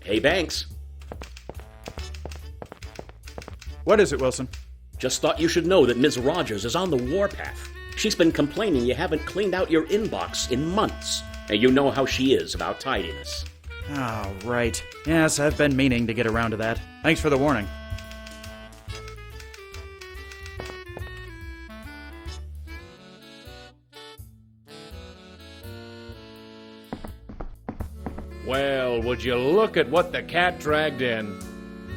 Hey, Banks. What is it, Wilson? Just thought you should know that Ms. Rogers is on the warpath. She's been complaining you haven't cleaned out your inbox in months. And you know how she is about tidiness. Oh, right. Yes, I've been meaning to get around to that. Thanks for the warning. Well, would you look at what the cat dragged in?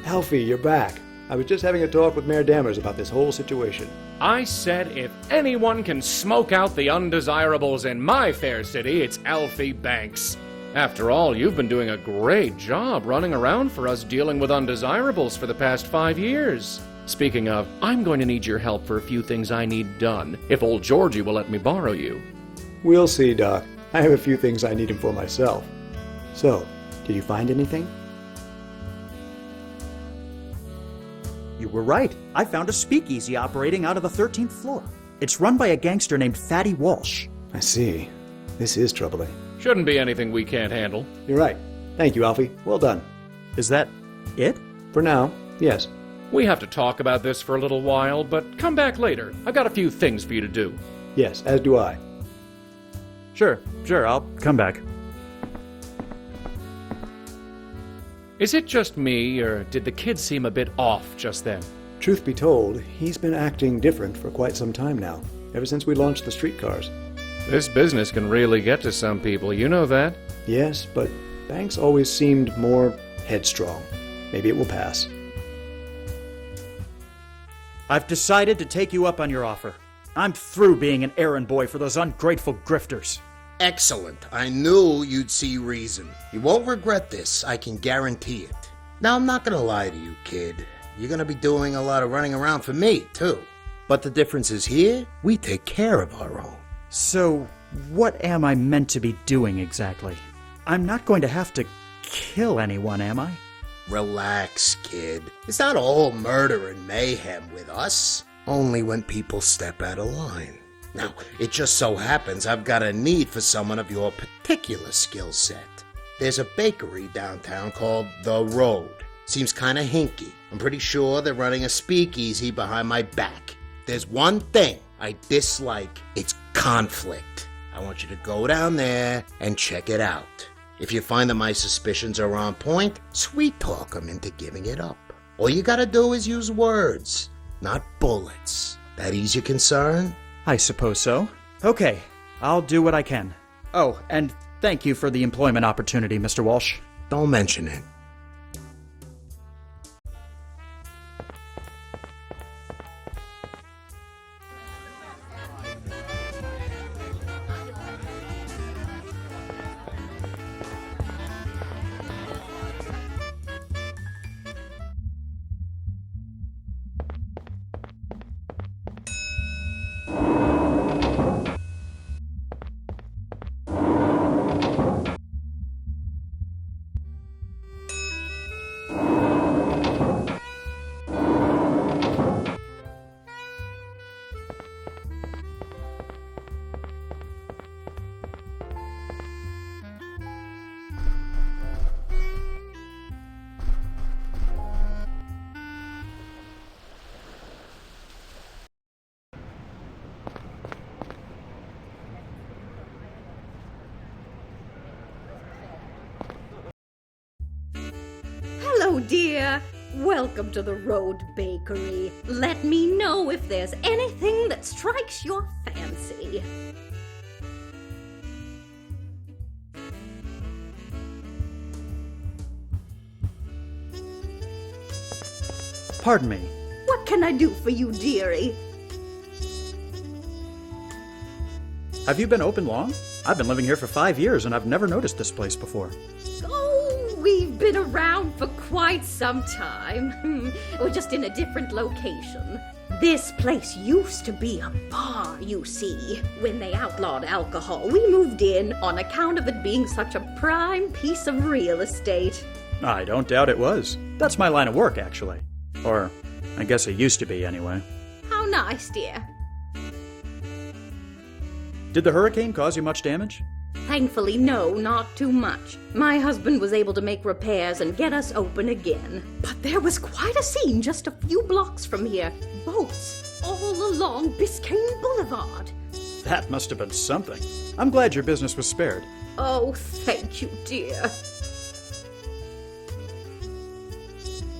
Alfie, you're back. I was just having a talk with Mayor Dammers about this whole situation. I said if anyone can smoke out the undesirables in my fair city, it's Alfie Banks. After all, you've been doing a great job running around for us dealing with undesirables for the past 5 years. Speaking of, I'm going to need your help for a few things I need done, if old Georgie will let me borrow you. We'll see, Doc. I have a few things I need him for myself. So, did you find anything? You were right. I found a speakeasy operating out of the 13th floor. It's run by a gangster named Fatty Walsh. I see. This is troubling. Shouldn't be anything we can't handle. You're right. Thank you, Alfie. Well done. Is that it? For now, yes. We have to talk about this for a little while, but come back later. I've got a few things for you to do. Yes, as do I. Sure, I'll come back. Is it just me, or did the kid seem a bit off just then? Truth be told, he's been acting different for quite some time now, ever since we launched the streetcars. This business can really get to some people, you know that? Yes, but Banks always seemed more headstrong. Maybe it will pass. I've decided to take you up on your offer. I'm through being an errand boy for those ungrateful grifters. Excellent. I knew you'd see reason. You won't regret this, I can guarantee it. Now, I'm not gonna lie to you, kid. You're gonna be doing a lot of running around for me, too. But the difference is here, we take care of our own. So, what am I meant to be doing exactly? I'm not going to have to kill anyone, am I? Relax, kid. It's not all murder and mayhem with us. Only when people step out of line. Now, it just so happens I've got a need for someone of your particular skill set. There's a bakery downtown called The Road. Seems kinda hinky. I'm pretty sure they're running a speakeasy behind my back. There's one thing I dislike. It's conflict. I want you to go down there and check it out. If you find that my suspicions are on point, sweet talk them into giving it up. All you gotta do is use words, not bullets. That ease your concern? I suppose so. Okay, I'll do what I can. Oh, and thank you for the employment opportunity, Mr. Walsh. Don't mention it. Hello, dear. Welcome to the Road Bakery. Let me know if there's anything that strikes your fancy. Pardon me. What can I do for you, dearie? Have you been open long? I've been living here for 5 years and I've never noticed this place before. Oh, we've been around for quite some time. We're just in a different location. This place used to be a bar, you see. When they outlawed alcohol, we moved in on account of it being such a prime piece of real estate. I don't doubt it was. That's my line of work, actually. Or, I guess it used to be anyway. How nice, dear. Did the hurricane cause you much damage? Thankfully, no, not too much. My husband was able to make repairs and get us open again. But there was quite a scene just a few blocks from here. Boats all along Biscayne Boulevard. That must have been something. I'm glad your business was spared. Oh, thank you, dear.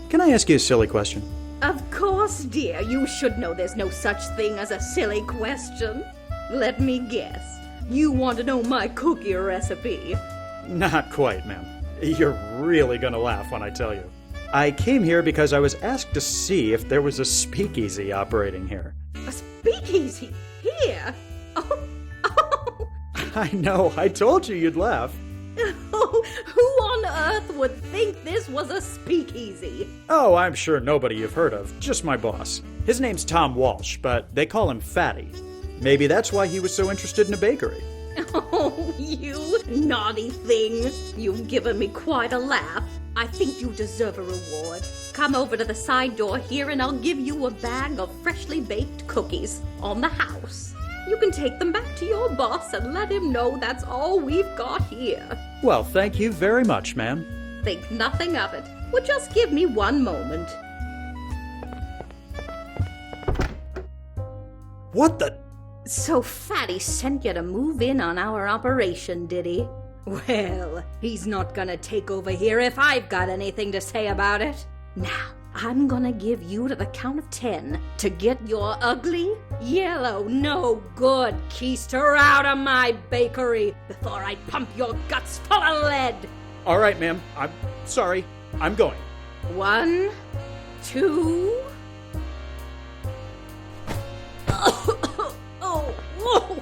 Can I ask you a silly question? Of course, dear. You should know there's no such thing as a silly question. Let me guess. You want to know my cookie recipe? Not quite, ma'am. You're really gonna laugh when I tell you. I came here because I was asked to see if there was a speakeasy operating here. A speakeasy? Here? Oh. I know, I told you you'd laugh. Oh, who on earth would think this was a speakeasy? Oh, I'm sure nobody you've heard of, just my boss. His name's Tom Walsh, but they call him Fatty. Maybe that's why he was so interested in a bakery. Oh, you naughty thing. You've given me quite a laugh. I think you deserve a reward. Come over to the side door here and I'll give you a bag of freshly baked cookies on the house. You can take them back to your boss and let him know that's all we've got here. Well, thank you very much, ma'am. Think nothing of it. Well, just give me one moment. What the? So Fatty sent you to move in on our operation, did he? Well, he's not gonna take over here if I've got anything to say about it. Now, I'm gonna give you to the count of 10 to get your ugly, yellow, no good keister out of my bakery before I pump your guts full of lead. All right, ma'am. I'm sorry. I'm going. 1, 2... Oh, whoa!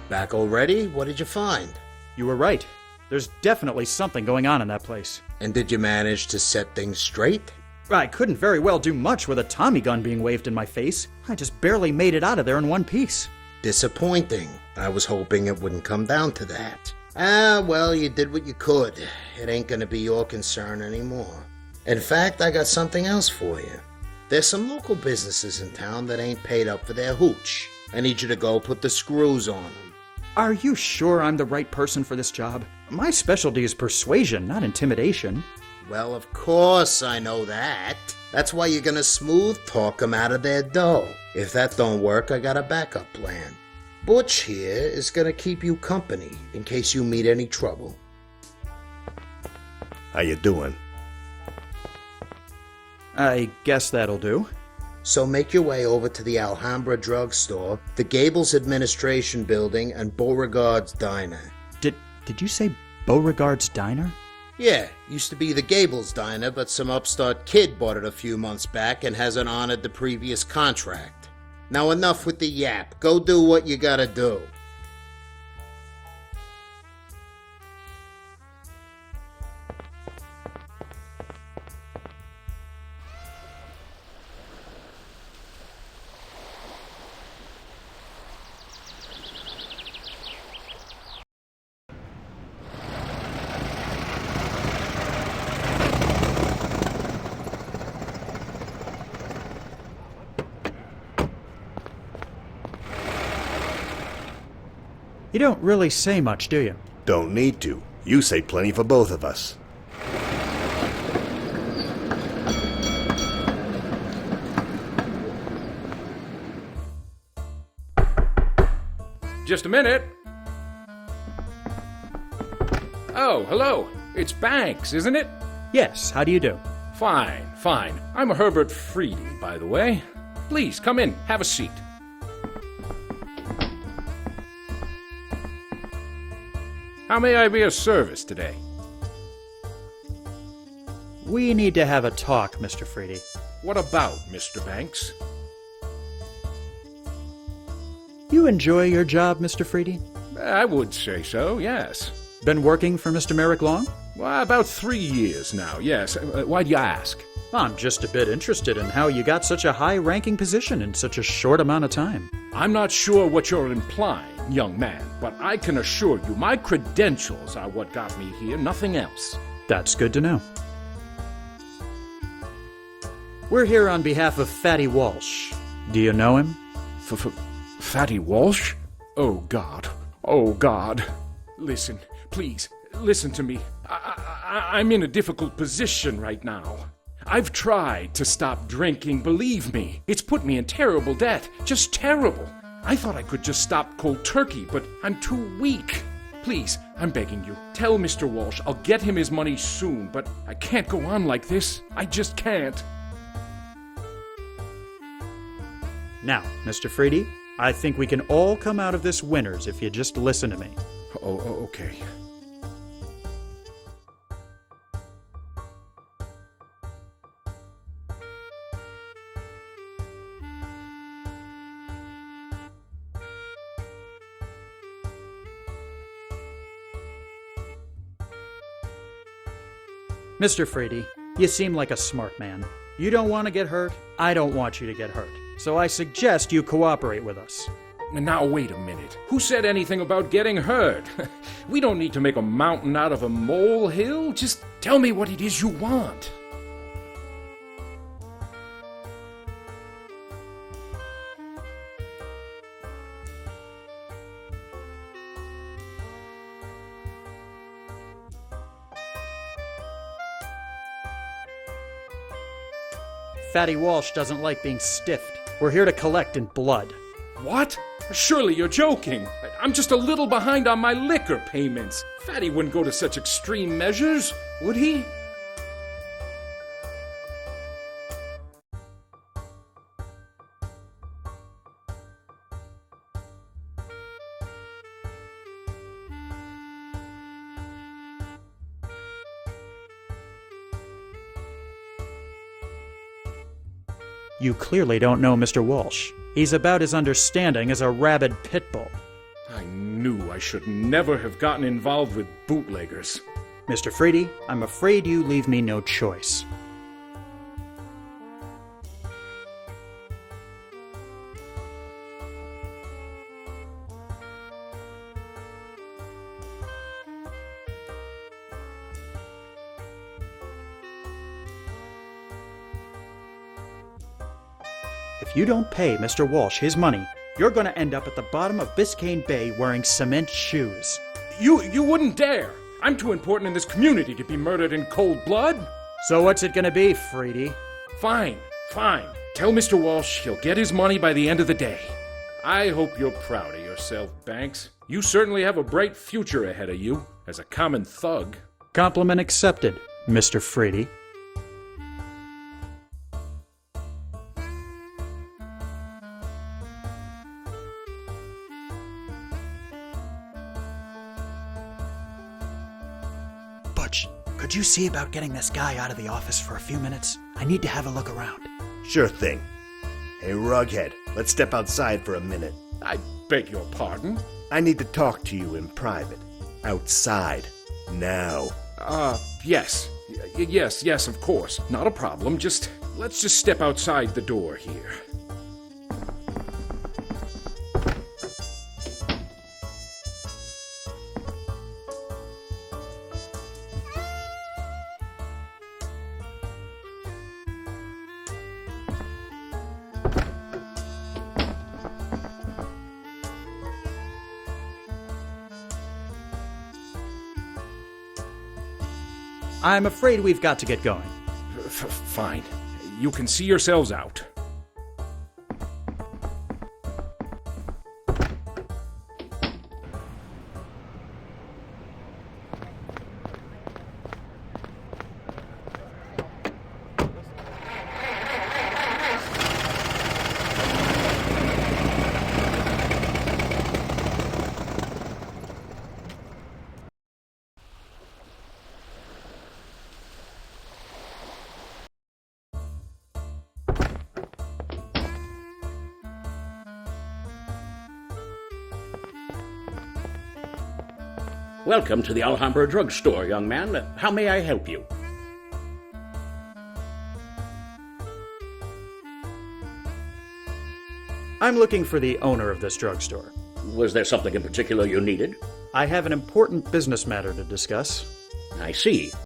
Back already? What did you find? You were right. There's definitely something going on in that place. And did you manage to set things straight? I couldn't very well do much with a Tommy gun being waved in my face. I just barely made it out of there in one piece. Disappointing. I was hoping it wouldn't come down to that. Well, you did what you could. It ain't gonna be your concern anymore. In fact, I got something else for you. There's some local businesses in town that ain't paid up for their hooch. I need you to go put the screws on them. Are you sure I'm the right person for this job? My specialty is persuasion, not intimidation. Well, of course I know that. That's why you're gonna smooth talk them out of their dough. If that don't work, I got a backup plan. Butch here is gonna keep you company in case you meet any trouble. How you doing? I guess that'll do. So make your way over to the Alhambra Drugstore, the Gables Administration Building, and Beauregard's Diner. Did you say Beauregard's Diner? Yeah, used to be the Gables Diner, but some upstart kid bought it a few months back and hasn't honored the previous contract. Now enough with the yap. Go do what you gotta do. You don't really say much, do you? Don't need to. You say plenty for both of us. Just a minute. Oh, hello. It's Banks, isn't it? Yes, how do you do? Fine, fine. I'm Herbert Freedy, by the way. Please, come in. Have a seat. How may I be of service today? We need to have a talk, Mr. Freedy. What about, Mr. Banks? You enjoy your job, Mr. Freedy? I would say so, yes. Been working for Mr. Merrick long? Well, about 3 years now, yes. Why do you ask? I'm just a bit interested in how you got such a high-ranking position in such a short amount of time. I'm not sure what you're implying, young man, but I can assure you my credentials are what got me here, nothing else. That's good to know. We're here on behalf of Fatty Walsh. Do you know him? Fatty Walsh? Oh, God. Oh, God. Listen, please, listen to me. I'm in a difficult position right now. I've tried to stop drinking, believe me. It's put me in terrible debt, just terrible. I thought I could just stop cold turkey, but I'm too weak. Please, I'm begging you, tell Mr. Walsh I'll get him his money soon, but I can't go on like this. I just can't. Now, Mr. Freedy, I think we can all come out of this winners if you just listen to me. Oh, okay. Mr. Freedy, you seem like a smart man. You don't want to get hurt. I don't want you to get hurt. So I suggest you cooperate with us. Now, wait a minute. Who said anything about getting hurt? We don't need to make a mountain out of a molehill. Just tell me what it is you want. Fatty Walsh doesn't like being stiffed. We're here to collect in blood. What? Surely you're joking. I'm just a little behind on my liquor payments. Fatty wouldn't go to such extreme measures, would he? You clearly don't know Mr. Walsh. He's about as understanding as a rabid pit bull. I knew I should never have gotten involved with bootleggers. Mr. Freedy, I'm afraid you leave me no choice. If you don't pay Mr. Walsh his money, you're going to end up at the bottom of Biscayne Bay wearing cement shoes. You wouldn't dare! I'm too important in this community to be murdered in cold blood! So what's it going to be, Freedy? Fine. Tell Mr. Walsh he'll get his money by the end of the day. I hope you're proud of yourself, Banks. You certainly have a bright future ahead of you as a common thug. Compliment accepted, Mr. Freedy. Butch, could you see about getting this guy out of the office for a few minutes? I need to have a look around. Sure thing. Hey, Rughead, let's step outside for a minute. I beg your pardon? I need to talk to you in private. Outside. Now. Yes. Yes, of course. Not a problem. Let's just step outside the door here. I'm afraid we've got to get going. Fine. You can see yourselves out. Welcome to the Alhambra drugstore, young man. How may I help you? I'm looking for the owner of this drugstore. Was there something in particular you needed? I have an important business matter to discuss. I see.